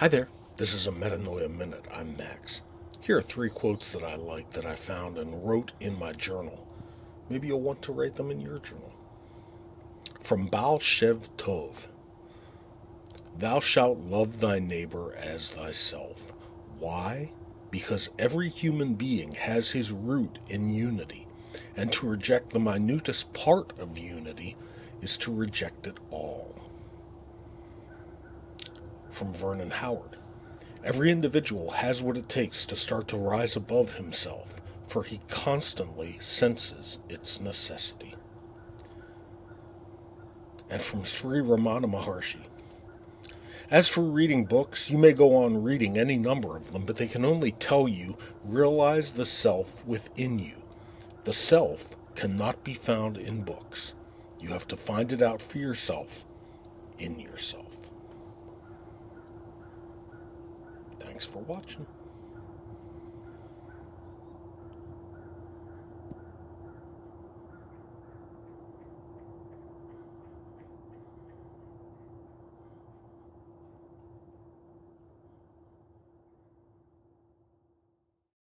Hi there, this is a Metanoia Minute. I'm Max. Here are 3 quotes that I like that I found and wrote in my journal. Maybe you'll want to write them in your journal. From Baal Shev Tov. Thou shalt love thy neighbor as thyself. Why? Because every human being has his root in unity, and to reject the minutest part of unity is to reject it all. From Vernon Howard. Every individual has what it takes to start to rise above himself, for he constantly senses its necessity. And from Sri Ramana Maharshi. As for reading books, you may go on reading any number of them, but they can only tell you, realize the self within you. The self cannot be found in books. You have to find it out for yourself, in yourself. Thanks for watching.